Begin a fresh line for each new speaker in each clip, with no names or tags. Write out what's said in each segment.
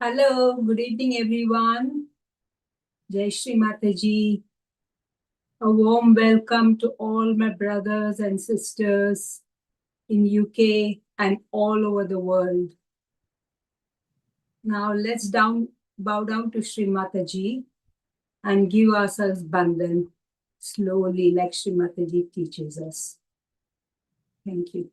Hello, good evening, everyone. Jai Shri Mataji. A warm welcome to all my brothers and sisters in UK and all over the world. Now let's bow down to Shri Mataji and give ourselves bandhan slowly, like Shri Mataji teaches us. Thank you.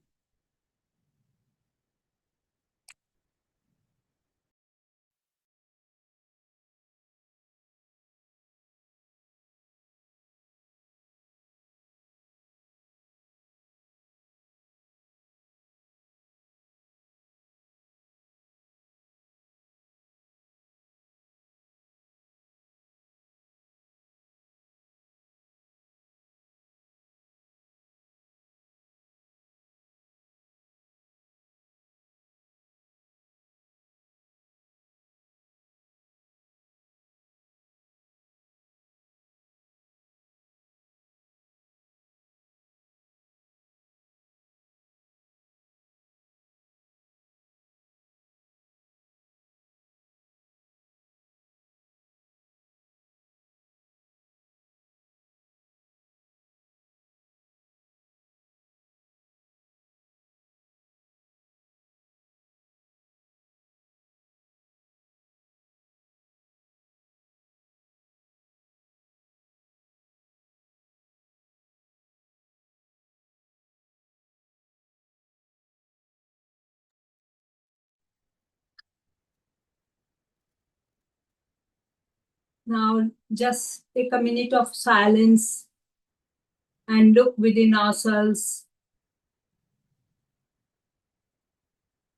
Now just take a minute of silence and look within ourselves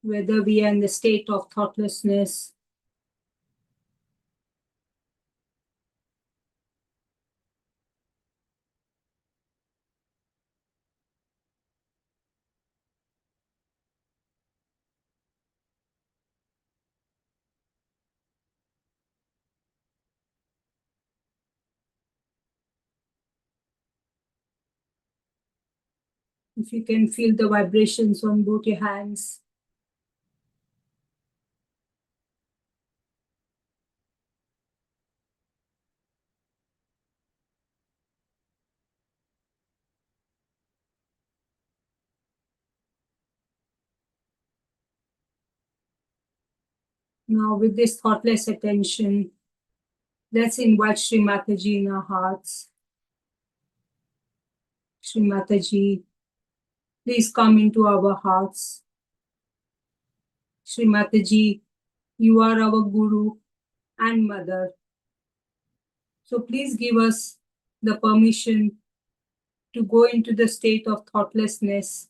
whether we are in the state of thoughtlessness, if you can feel the vibrations on both your hands. Now with this thoughtless attention, let's invite Sri Mataji in our hearts. Sri Mataji, please come into our hearts. Sri Mataji, you are our Guru and Mother. So please give us the permission to go into the state of thoughtlessness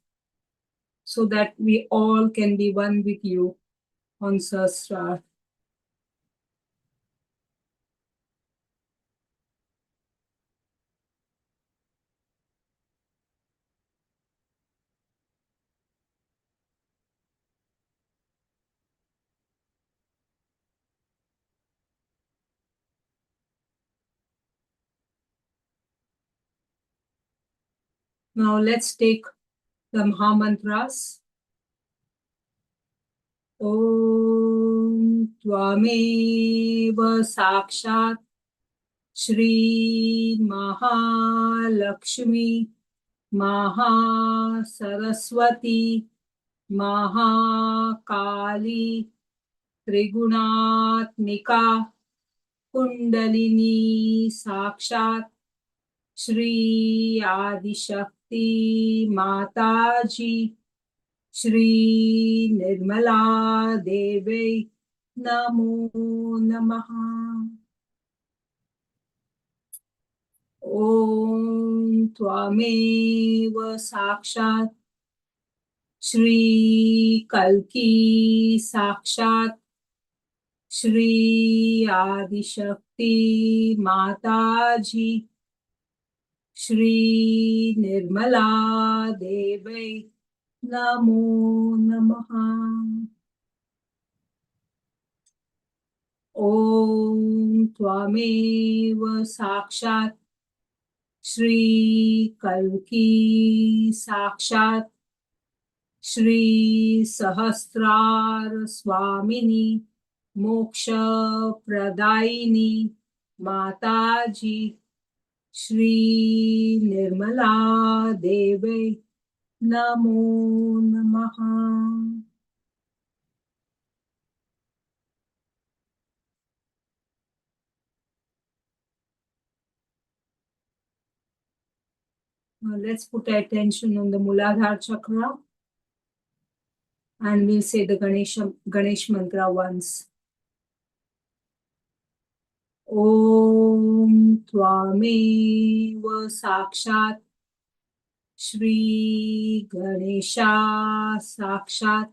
so that we all can be one with you on Sahasrara. Now let's take the Maha Mantras. Om Tvameva Sakshat Shri Mahalakshmi Mahasaraswati Mahakali Triguణात्मिका Kundalini Sakshat Shri Adishakti Mataji Shri Nirmala Devi Namo Namaha. Om Tvameva Sakshat Shri Kalki Sakshat Shri Adishakti Mataji Shri Nirmala Devi Namo Namaha. Om Tvameva Sakshat Shri Kalki Sakshat Shri Sahasrar Swamini Moksha Pradaini Mataji Shri Nirmala Devi Namo Namaha. Now let's put our attention on the Muladhara chakra and we'll say the Ganesh mantra once. Om Tvameva Sakshat Shri Ganesha Sakshat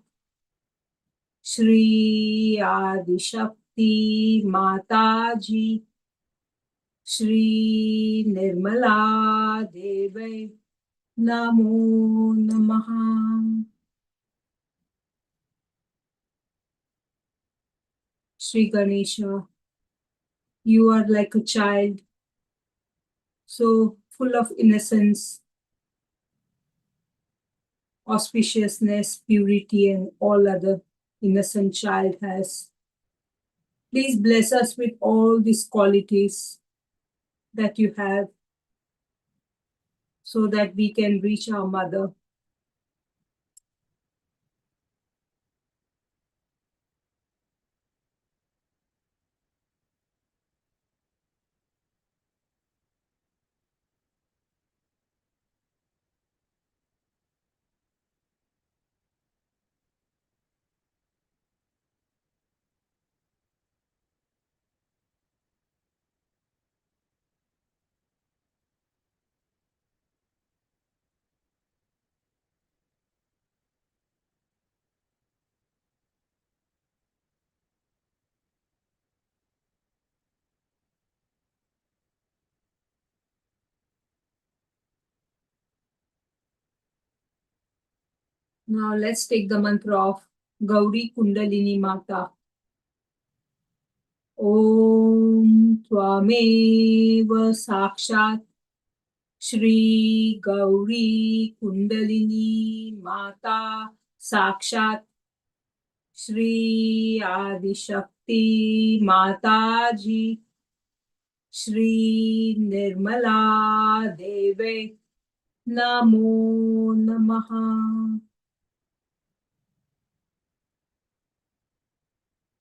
Shri Adishakti Mataji Shri Nirmala Devi Namo Namaha. Shri Ganesha, you are like a child, so full of innocence, auspiciousness, purity, and all other innocent child has. Please bless us with all these qualities that you have so that we can reach our mother. Now let's take the mantra of Gauri Kundalini Mata. Om Tvameva Sakshat Shri Gauri Kundalini Mata Sakshat Shri Adishakti Mataji Shri Nirmala Devi Namo Namaha.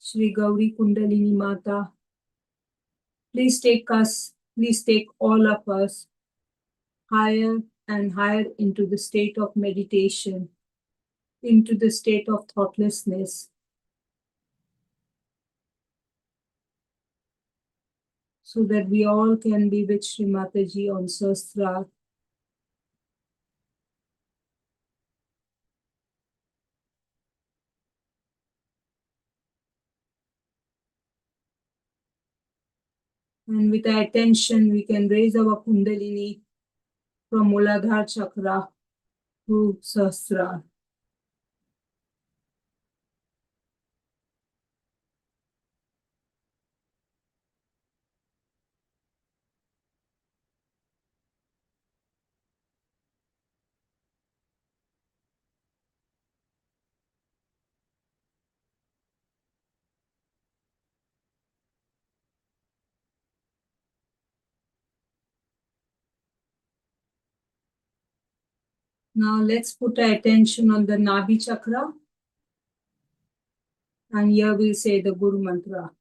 Shri Gauri Kundalini Mata, please take all of us higher and higher into the state of meditation, into the state of thoughtlessness, so that we all can be with Shri Mataji on Sahasrara. And with our attention, we can raise our Kundalini from Muladhara Chakra to Sahasrara. Now let's put our attention on the Nabhi chakra. And here we'll say the Guru mantra.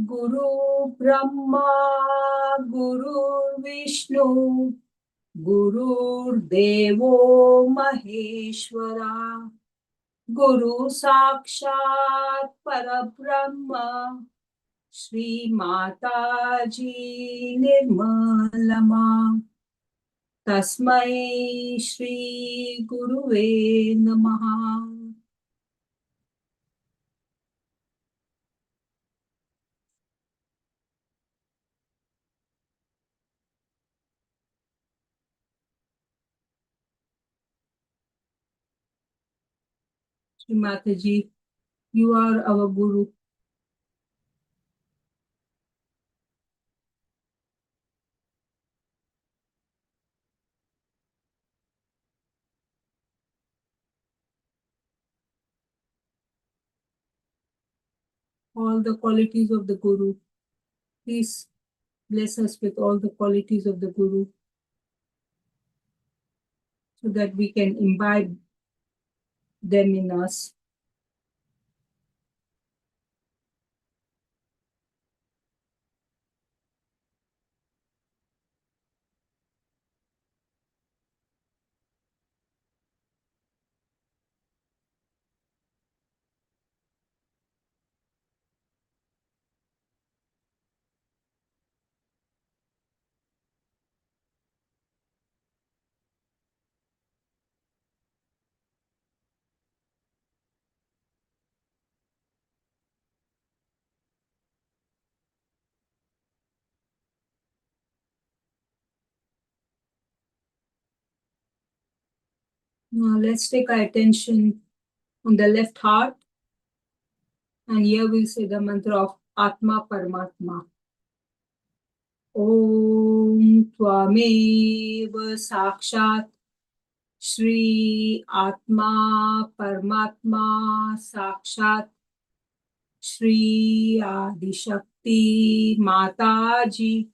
Guru Brahma, Guru Vishnu, Guru Devo Maheshwara, Guru Sakshat Parabrahma, Shri Mataji Nirmalama, Tasmai Shri Guruve Namaha. Shri Mataji, you are our Guru. All the qualities of the Guru. Please bless us with all the qualities of the Guru so that we can imbibe them in us. Now let's take our attention on the left heart. And here we'll say the mantra of Atma Paramatma. Om Tvameva Sakshat Shri Atma Paramatma Sakshat Shri Adishakti Mataji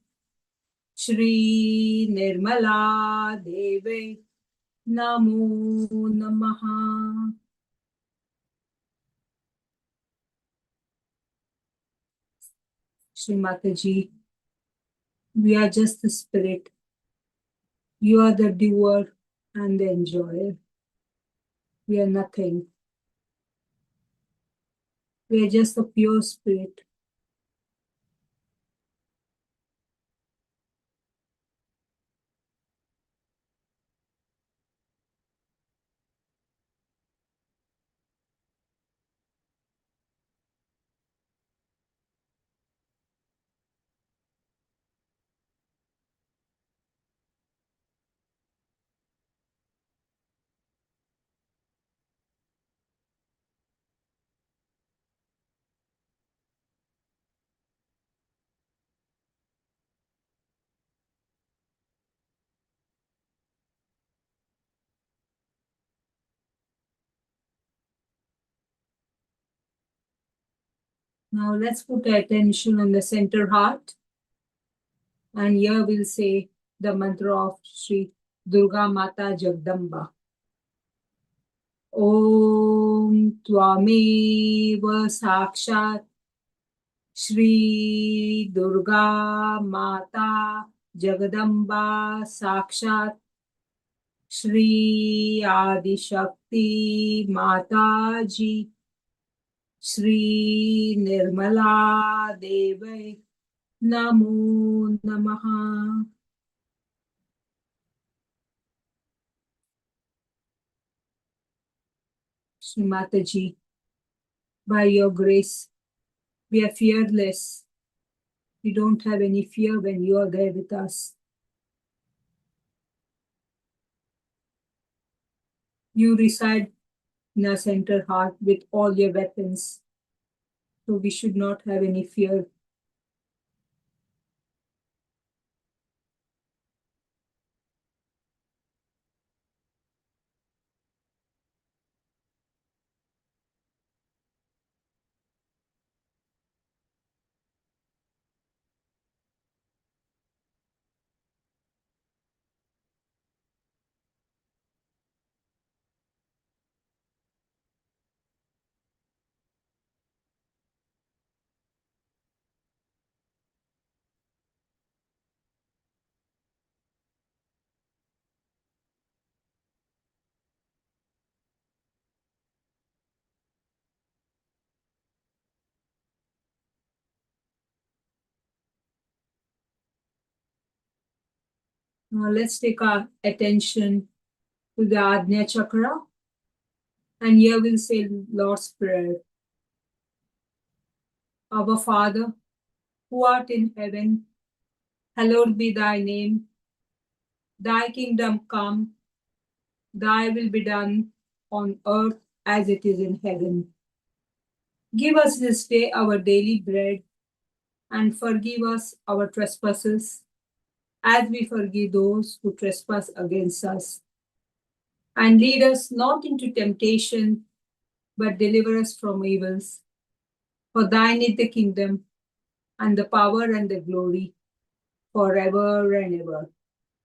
Shri Nirmala Deve Namo Namaha. Shri Mataji, we are just the spirit. You are the doer and the enjoyer. We are nothing. We are just a pure spirit. Now let's put attention on the center heart. And here we'll say the mantra of Sri Durga Mata Jagdamba. Om Tvameva Sakshat Shri Durga Mata Jagadamba Sakshat Shri Adishakti Mataji Shri Nirmala Deve Namo Namaha. Shri Mataji, by your grace, we are fearless. We don't have any fear when you are there with us. You reside in our center heart with all your weapons. So we should not have any fear. Now let's take our attention to the Ajna Chakra, and here we'll say Lord's Prayer. Our Father, who art in heaven, hallowed be thy name. Thy kingdom come, thy will be done on earth as it is in heaven. Give us this day our daily bread, and forgive us our trespasses, as we forgive those who trespass against us. And lead us not into temptation, but deliver us from evils. For thine is the kingdom, and the power and the glory, forever and ever.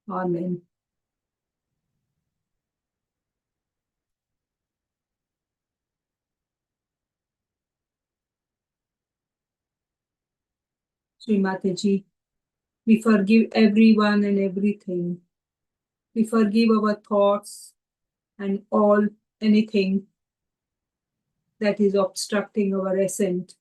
Amen. Sri Mataji, we forgive everyone and everything. We forgive our thoughts and all anything that is obstructing our ascent.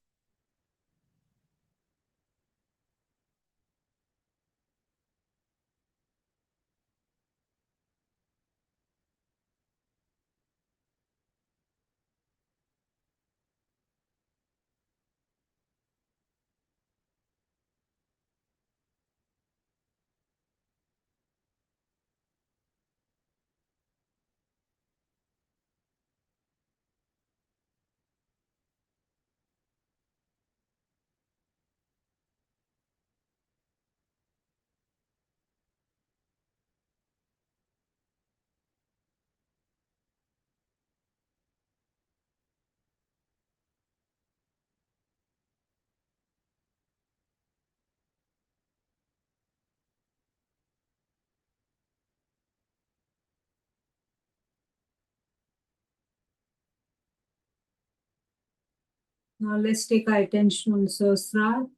Now let's take our attention on Sahasrara.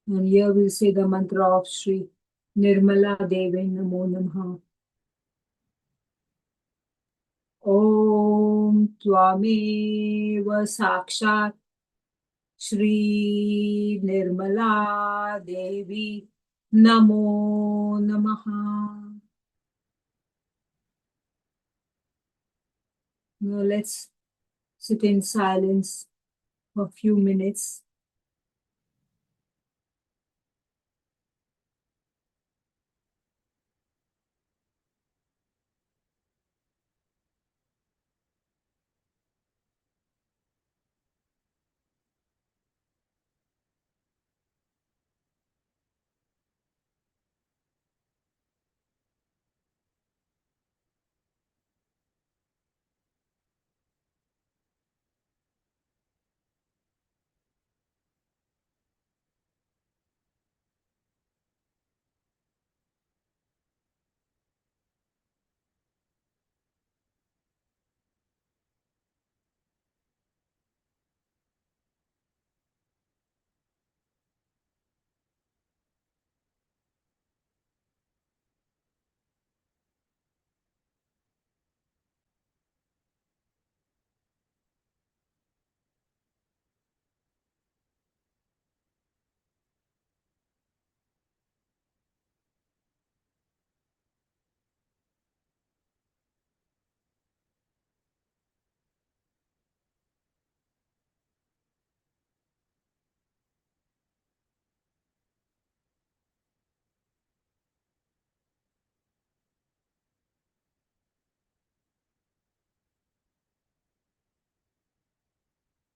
And here we'll say the mantra of Sri Nirmala Devi Namo Namaha. Om Tvameva Sakshat Shri Nirmala Devi Namo Namaha. Now let's sit in silence for a few minutes.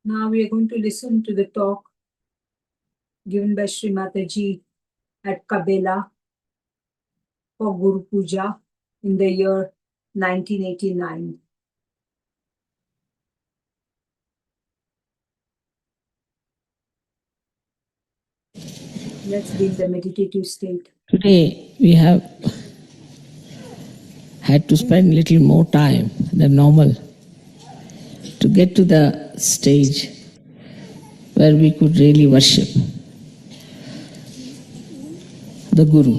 Now we are going to listen to the talk given by Sri Mataji at Kabela for Guru Puja in the year 1989. Let's be in the meditative state.
Today we have had to spend little more time than normal to get to the stage where we could really worship the Guru.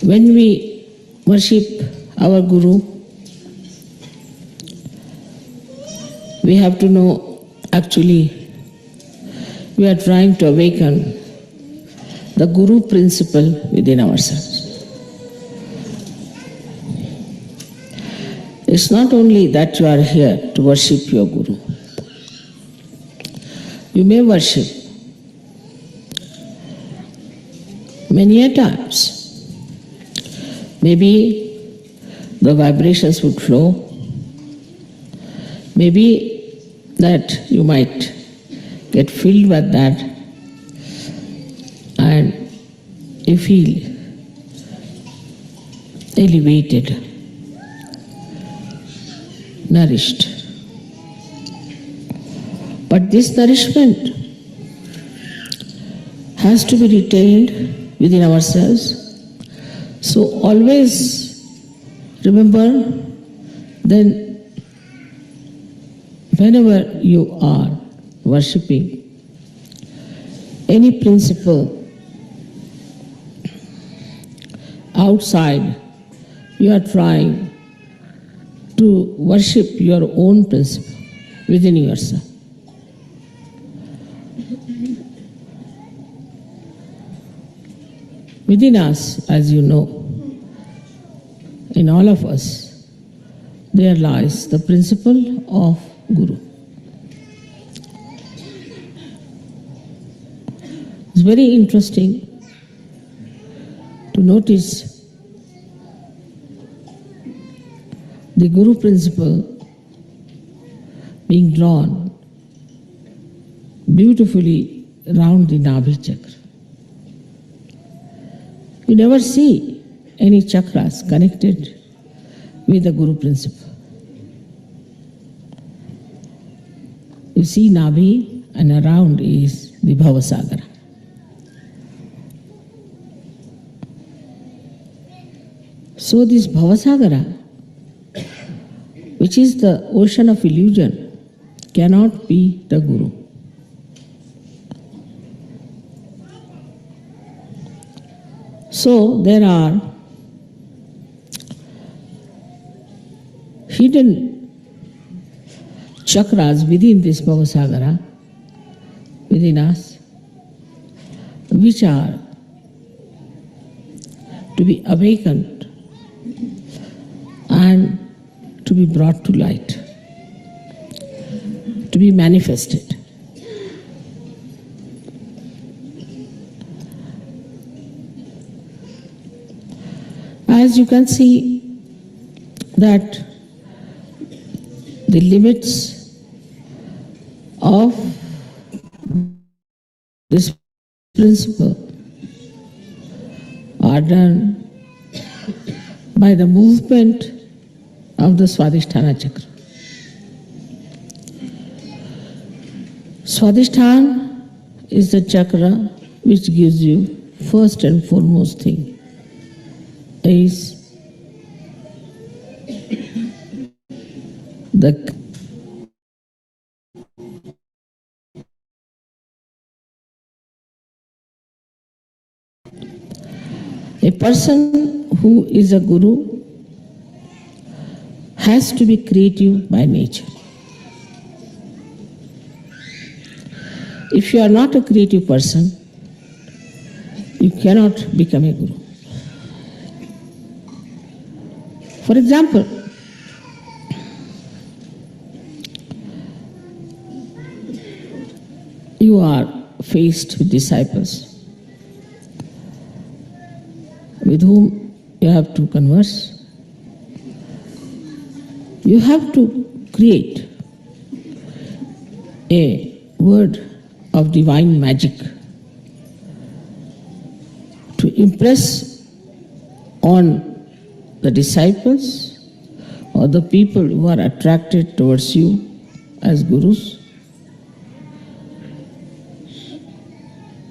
When we worship our Guru, we have to know actually we are trying to awaken the Guru principle within ourselves. It's not only that you are here to worship your Guru. You may worship many a times. Maybe the vibrations would flow. Maybe that you might get filled with that and you feel elevated, nourished. But this nourishment has to be retained within ourselves. So always remember, then whenever you are worshipping any principle outside, you are trying to worship your own principle within yourself. Within us, as you know, in all of us, there lies the principle of Guru. It's very interesting to notice the Guru principle being drawn beautifully round the Nabhi chakra. You never see any chakras connected with the Guru principle. You see Nabhi and around is the Bhavasagara. So this Bhavasagara, which is the ocean of illusion, cannot be the Guru. So there are hidden chakras within this Bhavasagara, within us, which are to be awakened and to be brought to light, to be manifested. As you can see that the limits of this principle are done by the movement of the Swadhisthana chakra. Swadhisthana is the chakra which gives you first and foremost thing is the a person who is a guru has to be creative by nature. If you are not a creative person, you cannot become a guru. For example, you are faced with disciples with whom you have to converse. You have to create a word of divine magic to impress on the disciples or the people who are attracted towards you as gurus,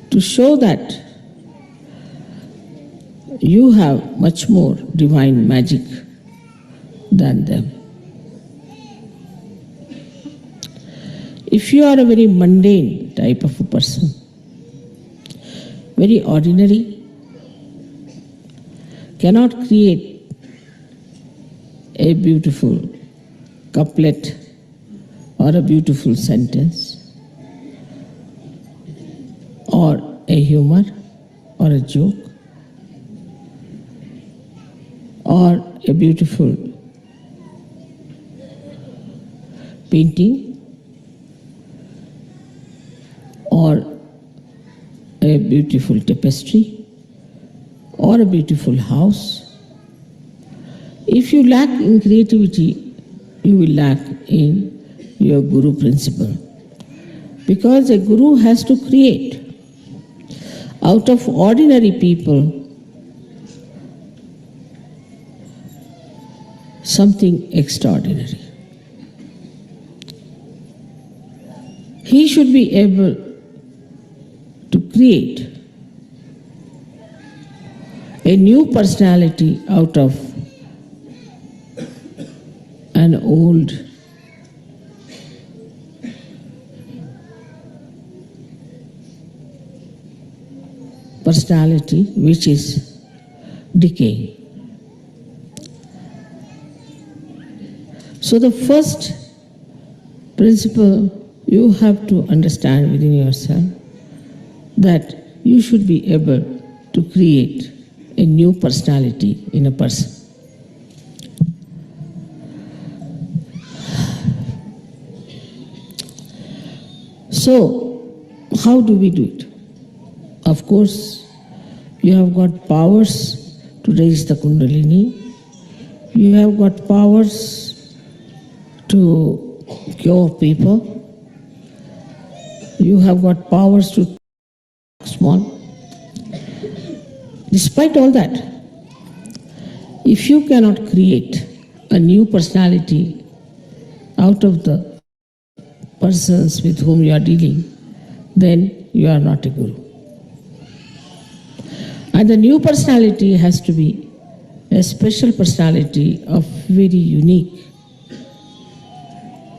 to show that you have much more divine magic than them. If you are a very mundane type of a person, very ordinary, cannot create a beautiful couplet or a beautiful sentence, or a humor or a joke or a beautiful painting or a beautiful tapestry or a beautiful house. If you lack in creativity, you will lack in your Guru principle. Because a Guru has to create out of ordinary people something extraordinary. He should be able to create a new personality out of an old personality which is decaying. So the first principle you have to understand within yourself that you should be able to create a new personality in a person. So, how do we do it? Of course, you have got powers to raise the Kundalini. You have got powers to cure people. You have got powers to small. Despite all that, if you cannot create a new personality out of the persons with whom you are dealing, then you are not a Guru. And the new personality has to be a special personality of very unique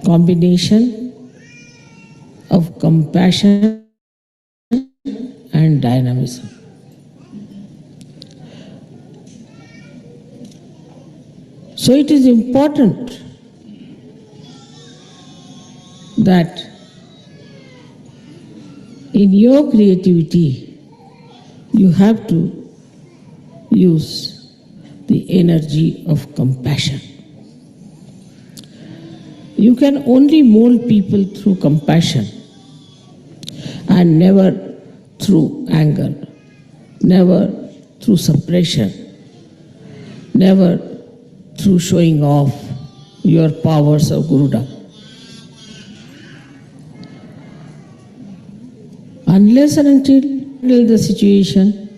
combination of compassion and dynamism. So it is important that in your creativity you have to use the energy of compassion. You can only mold people through compassion and never through anger, never through suppression, never through showing off your powers of Guruda. Unless and until the situation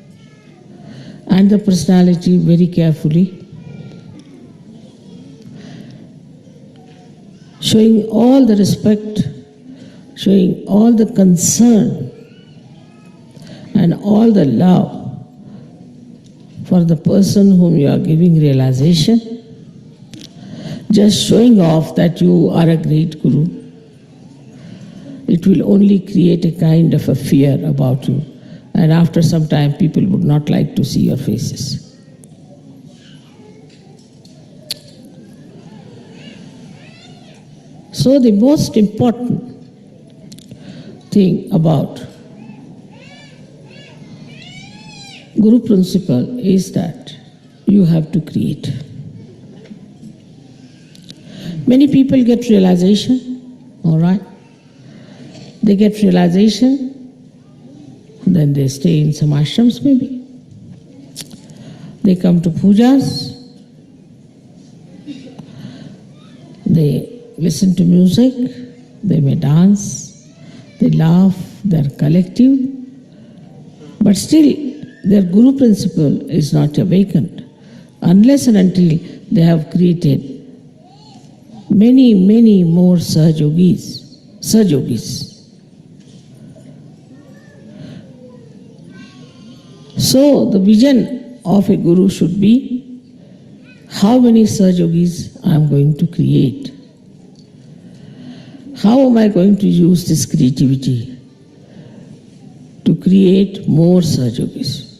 and the personality very carefully, showing all the respect, showing all the concern and all the love for the person whom you are giving realization, just showing off that you are a great Guru, it will only create a kind of a fear about you. And after some time, people would not like to see your faces. So the most important thing about Guru principle is that you have to create. Many people get realization, all right? They get realization, then they stay in some ashrams maybe. They come to pujas, they listen to music, they may dance, they laugh, they're collective, but still their Guru principle is not awakened unless and until they have created many, many more Sahyogis. So the vision of a Guru should be, how many Sahyogis I am going to create? How am I going to use this creativity to create more Sahyogis?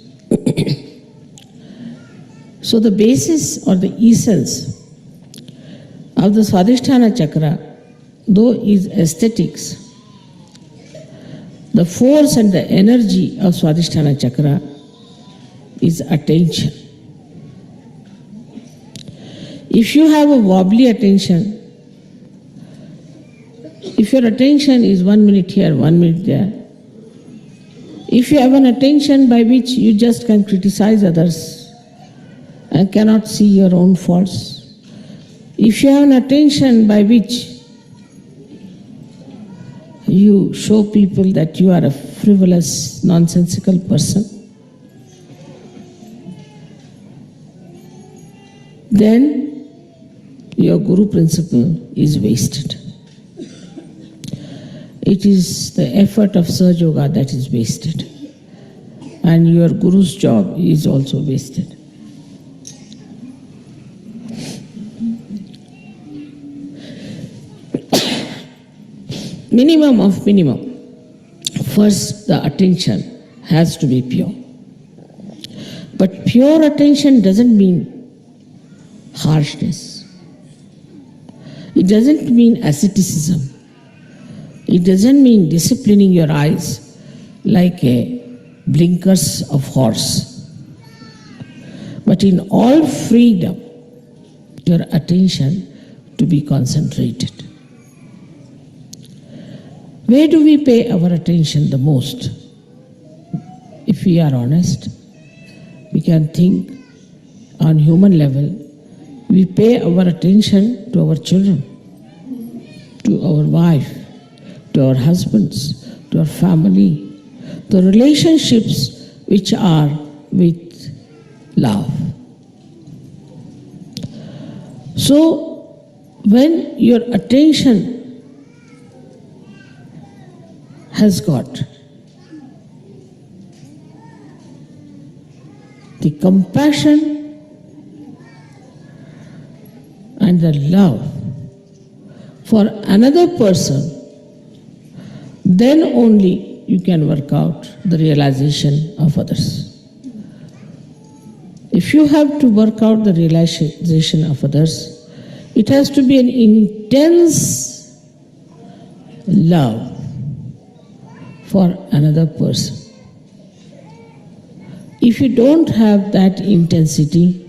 So the basis or the essence of the Swadhisthana Chakra, though is aesthetics, The force and the energy of Swadhisthana Chakra is attention. If you have a wobbly attention, if your attention is 1 minute here, 1 minute there, if you have an attention by which you just can criticize others and cannot see your own faults, if you have an attention by which you show people that you are a frivolous, nonsensical person, then your Guru principle is wasted. It is the effort of Sahaja Yoga that is wasted, and your Guru's job is also wasted. Minimum of minimum. First, the attention has to be pure. But pure attention doesn't mean harshness. It doesn't mean asceticism. It doesn't mean disciplining your eyes like a blinkers of horse. But in all freedom, your attention to be concentrated. Where do we pay our attention the most? If we are honest, we can think on human level, we pay our attention to our children, to our wife, to our husbands, to our family, the relationships which are with love. So, when your attention has got the compassion and the love for another person, then only you can work out the realization of others. If you have to work out the realization of others, it has to be an intense love for another person. If you don't have that intensity,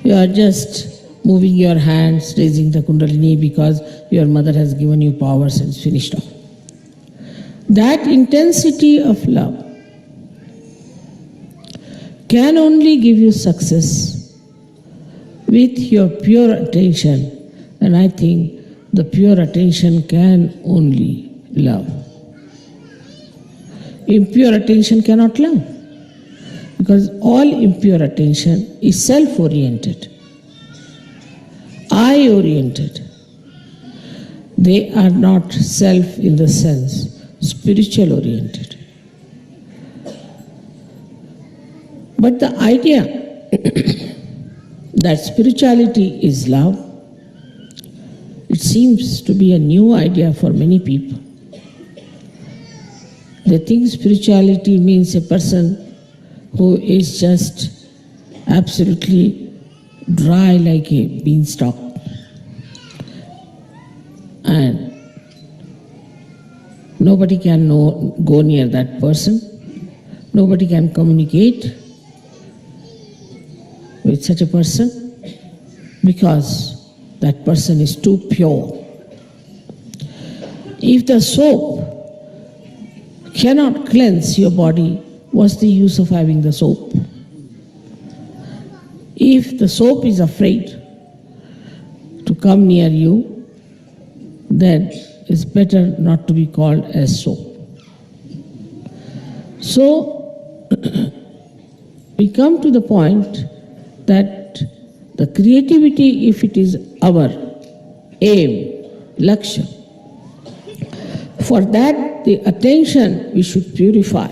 you are just moving your hands, raising the Kundalini because your mother has given you powers and it's finished off. That intensity of love can only give you success with your pure attention, and I think the pure attention can only love. Impure attention cannot love, because all impure attention is self-oriented, I-oriented. They are not self in the sense, spiritual-oriented. But the idea that spirituality is love, it seems to be a new idea for many people. They think spirituality means a person who is just absolutely dry like a beanstalk, and nobody can go near that person, nobody can communicate with such a person because that person is too pure. If the soap cannot cleanse your body, what's the use of having the soap? If the soap is afraid to come near you, then it's better not to be called as soap. So, we come to the point that the creativity, if it is our aim, lakshya, for that the attention we should purify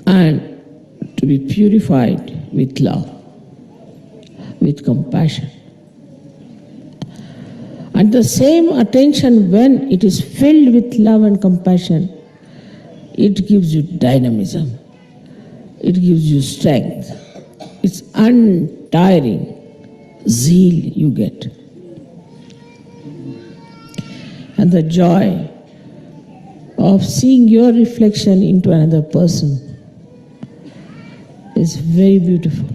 and to be purified with love, with compassion. And the same attention, when it is filled with love and compassion, it gives you dynamism, it gives you strength, it's untiring zeal you get. and the joy of seeing your reflection into another person is very beautiful.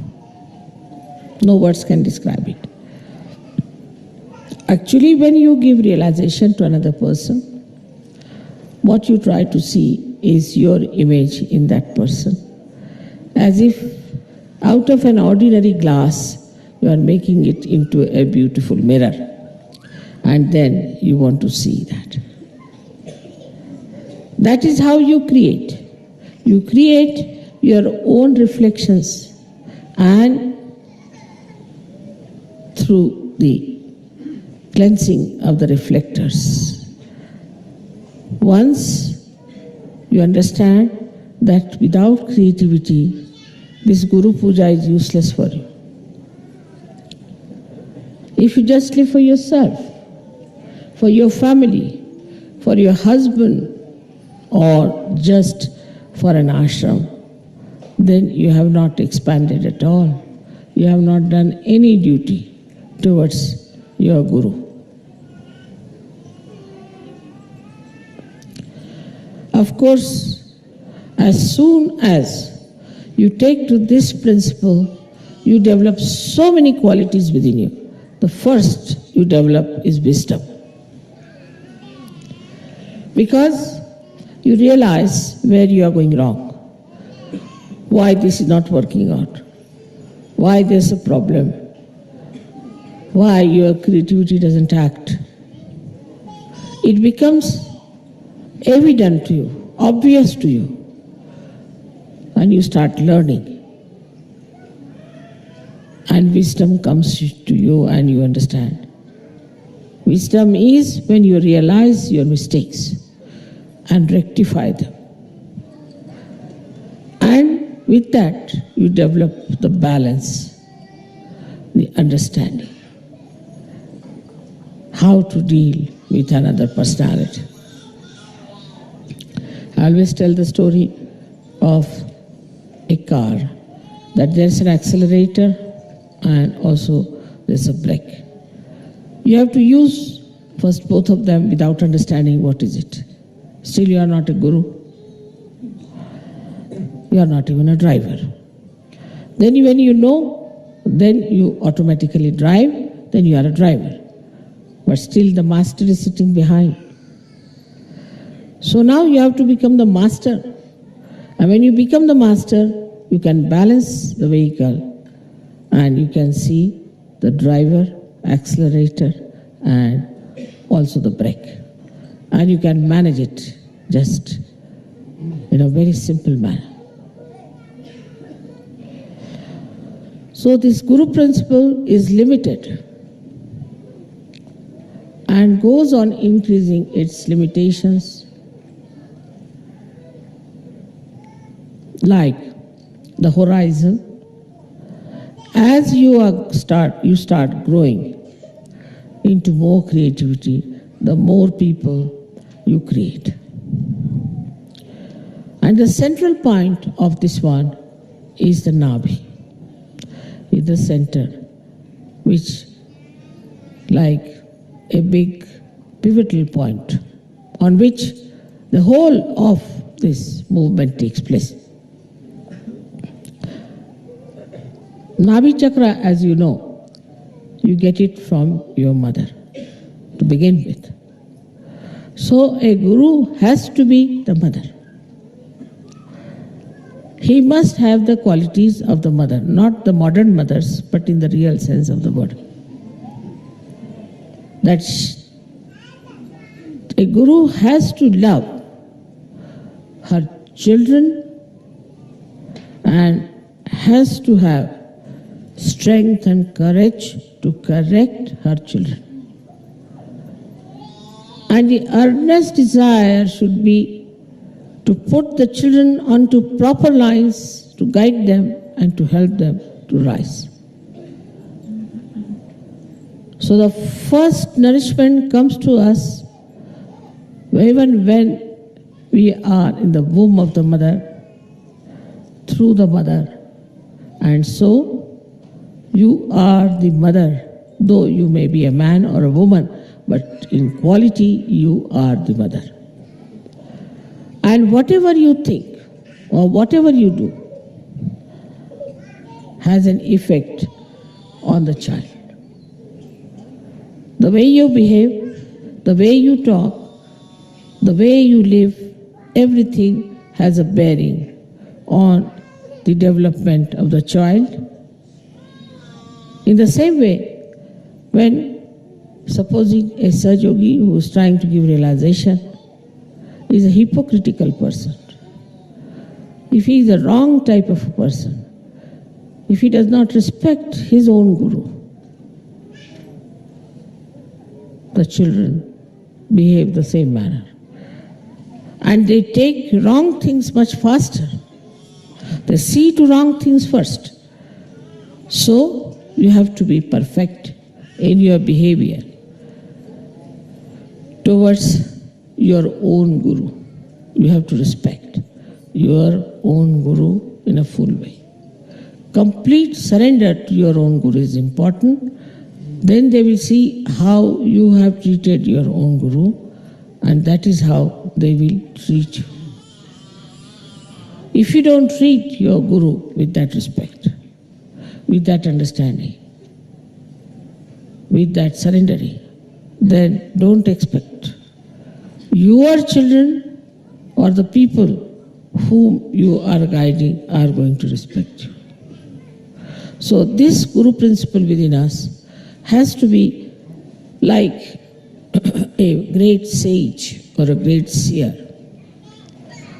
No words can describe it. Actually, when you give realization to another person, what you try to see is your image in that person. As if out of an ordinary glass, you are making it into a beautiful mirror. And then you want to see that. That is how you create. You create your own reflections, and through the cleansing of the reflectors. Once you understand that without creativity, this Guru Puja is useless for you. If you just live for yourself, for your family, for your husband, or just for an ashram, then you have not expanded at all. You have not done any duty towards your Guru. Of course, as soon as you take to this principle, you develop so many qualities within you. The first you develop is wisdom. Because you realize where you are going wrong, why this is not working out, why there's a problem, why your creativity doesn't act. It becomes evident to you, obvious to you, and you start learning. And wisdom comes to you and you understand. Wisdom is when you realize your mistakes and rectify them. And with that, you develop the balance, the understanding, how to deal with another personality. I always tell the story of a car, that there's an accelerator and also there's a brake. You have to use first both of them without understanding what is it. Still you are not a guru. You are not even a driver. Then when you know, then you automatically drive, then you are a driver. But still the master is sitting behind. So now you have to become the master. And when you become the master, you can balance the vehicle and you can see the driver, accelerator, and also the brake. And you can manage it just in a very simple manner. So this Guru principle is limited and goes on increasing its limitations, like the horizon. As you start growing into more creativity, the more people you create. And the central point of this one is the Nabi, is the center, which like a big pivotal point on which the whole of this movement takes place. Nabi chakra, as you know, you get it from your mother to begin with. So a guru has to be the mother. He must have the qualities of the mother, not the modern mothers, but in the real sense of the word. That a guru has to love her children and has to have strength and courage to correct her children. And the earnest desire should be to put the children onto proper lines, to guide them and to help them to rise. So the first nourishment comes to us even when we are in the womb of the mother, through the mother. And so you are the mother, though you may be a man or a woman, but in quality, you are the mother. And whatever you think or whatever you do has an effect on the child. The way you behave, the way you talk, the way you live, everything has a bearing on the development of the child. In the same way, when supposing a Saj Yogi who is trying to give realization is a hypocritical person, if he is a wrong type of a person, if he does not respect his own guru, the children behave the same manner. And they take wrong things much faster. They see to wrong things first. So you have to be perfect in your behavior towards your own guru. You have to respect your own guru in a full way. Complete surrender to your own guru is important. Then they will see how you have treated your own guru, and that is how they will treat you. If you don't treat your guru with that respect, with that understanding, with that surrendering, then don't expect your children or the people whom you are guiding are going to respect you. So this guru principle within us has to be like a great sage or a great seer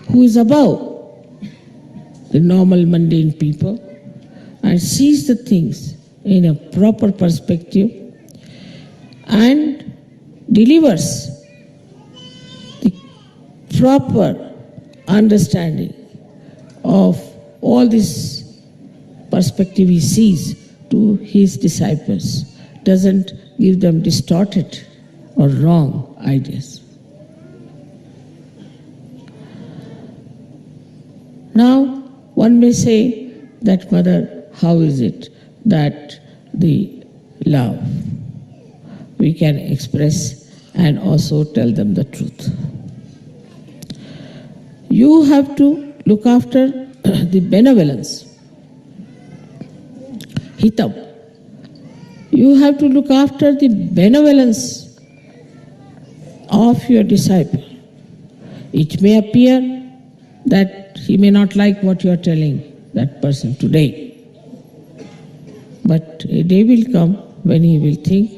who is above the normal mundane people and sees the things in a proper perspective and delivers the proper understanding of all this perspective he sees to his disciples, doesn't give them distorted or wrong ideas. Now, one may say that, Mother, how is it that the love we can express and also tell them the truth? You have to look after the benevolence, hitam. You have to look after the benevolence of your disciple. It may appear that he may not like what you are telling that person today, but a day will come when he will think,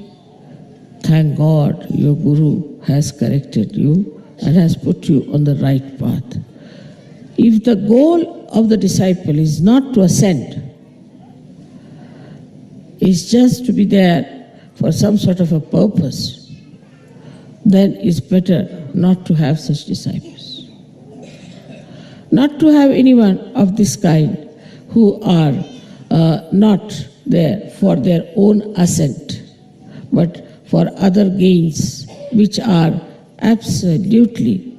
thank God your Guru has corrected you and has put you on the right path. If the goal of the disciple is not to ascend, is just to be there for some sort of a purpose, then it's better not to have such disciples. Not to have anyone of this kind who are not there for their own ascent, but for other gains which are absolutely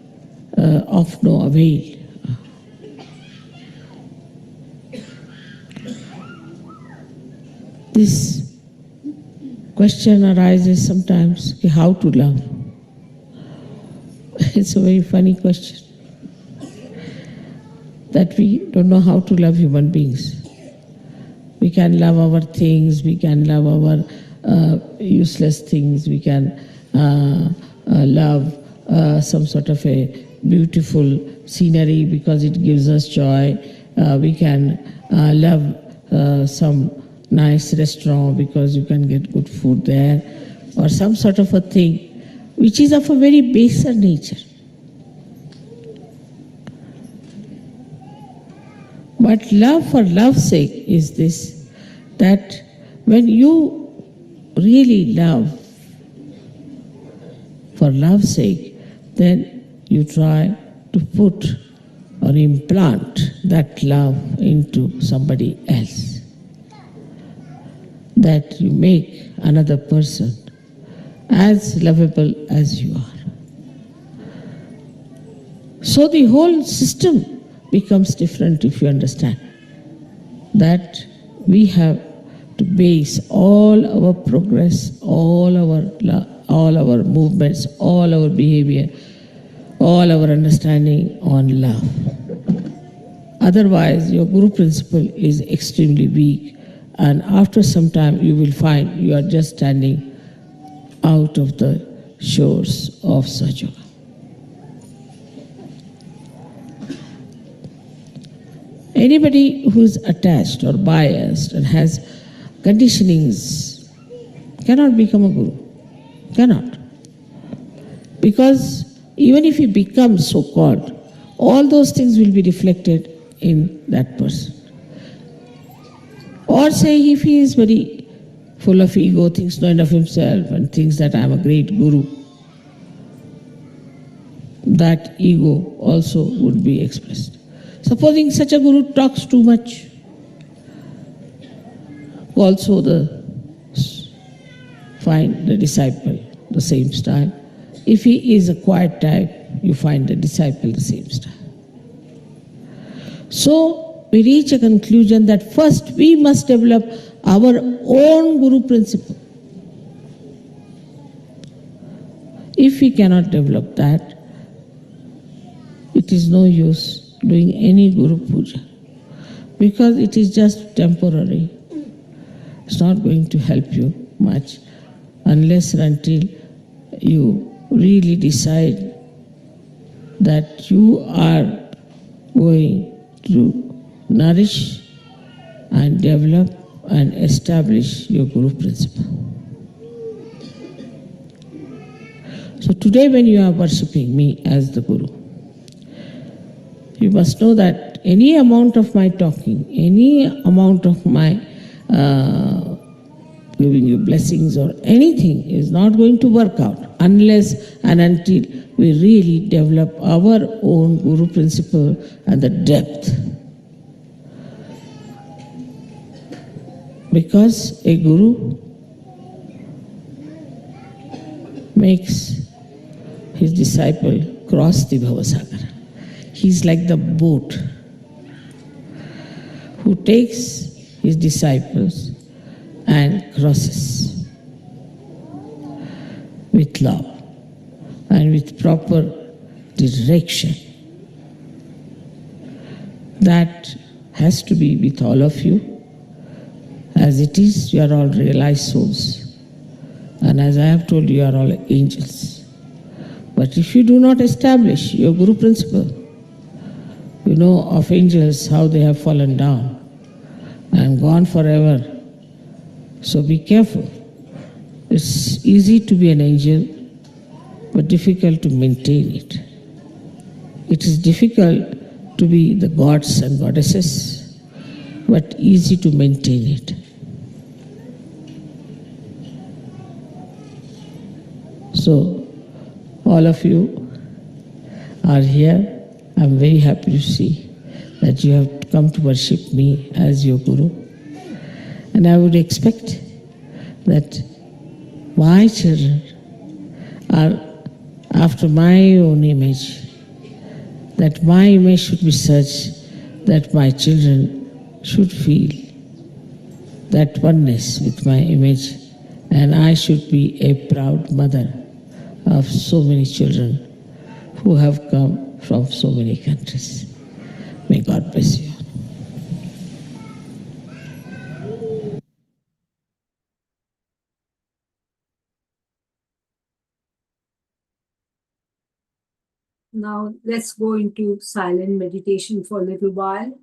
of no avail. This question arises sometimes, how to love? It's a very funny question, that we don't know how to love human beings. We can love our things, we can love our useless things, we can love some sort of a beautiful scenery because it gives us joy. We can love some nice restaurant because you can get good food there, or some sort of a thing which is of a very baser nature. But love for love's sake is this, that when you really love for love's sake, then you try to put or implant that love into somebody else. That you make another person as lovable as you are. So the whole system becomes different if you understand that we have to base all our progress, all our all our movements, all our behavior, all our understanding on love. Otherwise, your Guru principle is extremely weak, and after some time, you will find you are just standing out of the shores of SYUK. Anybody who is attached or biased and has conditionings cannot become a guru. Cannot. Because even if he becomes so called, all those things will be reflected in that person. Or say if he is very full of ego, thinks not of himself, and thinks that I am a great guru, that ego also would be expressed. Supposing such a guru talks too much, also find the disciple the same style. If he is a quiet type, you find the disciple the same style. So we reach a conclusion that first we must develop our own guru principle. If we cannot develop that, it is no use doing any guru puja, because it is just temporary. It's not going to help you much unless and until you really decide that you are going to nourish and develop and establish your guru principle. So today when you are worshipping me as the guru, you must know that any amount of my talking, any amount of my giving you blessings or anything is not going to work out unless and until we really develop our own guru principle and the depth. Because a guru makes his disciple cross the Bhavasagar. He's like the boat who takes his disciples and crosses with love and with proper direction. That has to be with all of you. As it is, you are all realized souls. And as I have told you, you are all angels. But if you do not establish your guru principle, you know of angels how they have fallen down and gone forever. So be careful. It's easy to be an angel, but difficult to maintain it. It is difficult to be the gods and goddesses, but easy to maintain it. So, all of you are here. I'm very happy to see that you have come to worship me as your guru. And I would expect that my children are after my own image, that my image should be such that my children should feel that oneness with my image, and I should be a proud mother of so many children who have come from so many countries. May God bless you.
Now let's go into silent meditation for a little while.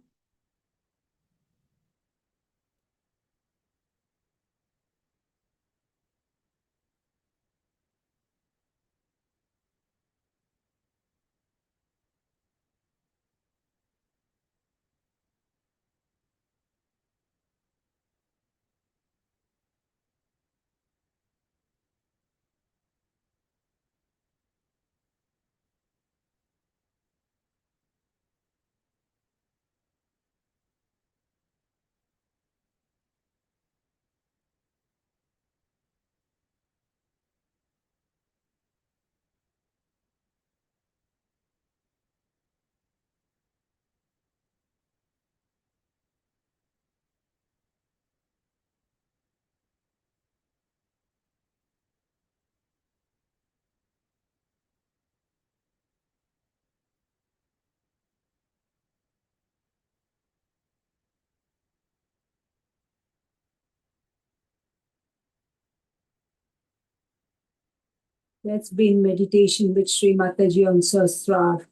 Let's be in meditation with Sri Mataji on Sahasrar.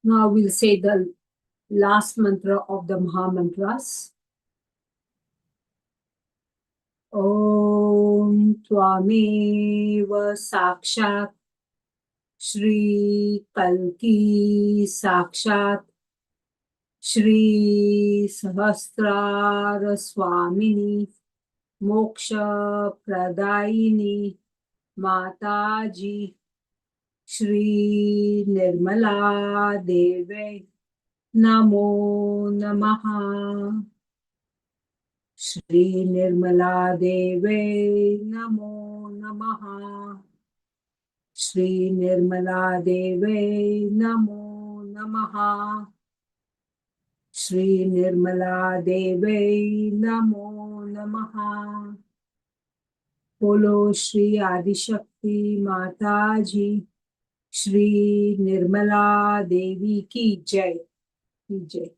Now we'll say the last mantra of the Maha Mantras. Om Twameva Sakshat Shri Kalki Sakshat Shri Sahasrara Swamini Moksha Pradayini Mataji Shri Nirmala Deve Namo Namaha. Shri Nirmala Deve Namo Namaha. Shri Nirmala Deve Namo Namaha. Shri Nirmala Deve Namo Namaha. Bolo Shri Adi Shakti Mata Ji. Shri Nirmala Devi ki Jai. Ki Jai.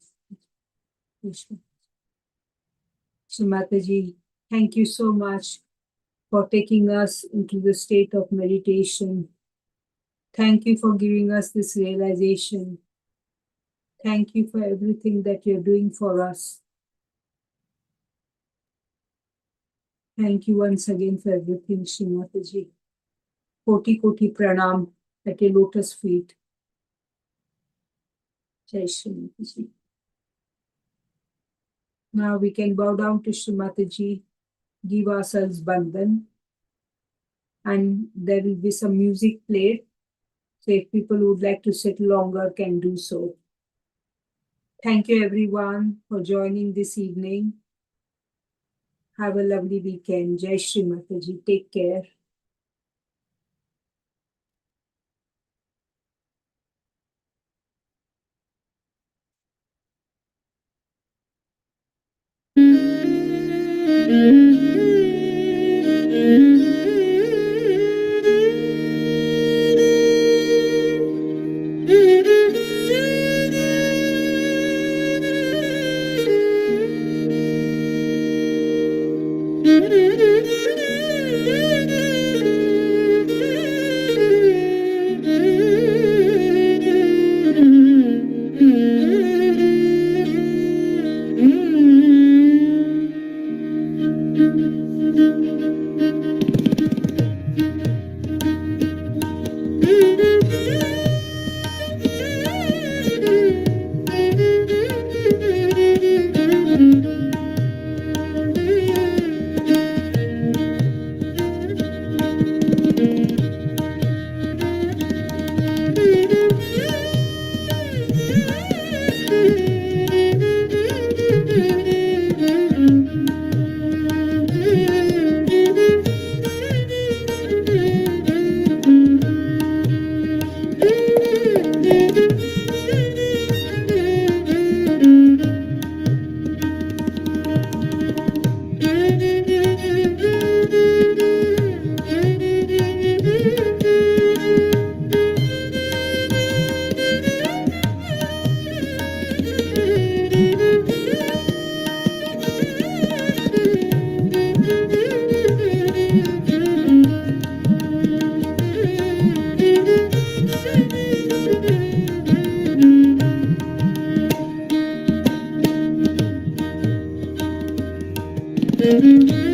So Mataji, thank you so much for taking us into the state of meditation. Thank you for giving us this realization. Thank you for everything that you're doing for us. Thank you once again for everything, Shri Mataji. Koti Koti Pranam at your lotus feet. Jai Shri Mataji. Now we can bow down to Shri Mataji, give ourselves bandhan, and there will be some music played. So if people would like to sit longer, can do so. Thank you everyone for joining this evening. Have a lovely weekend. Jai Shri Mataji. Take care.
Mm-hmm.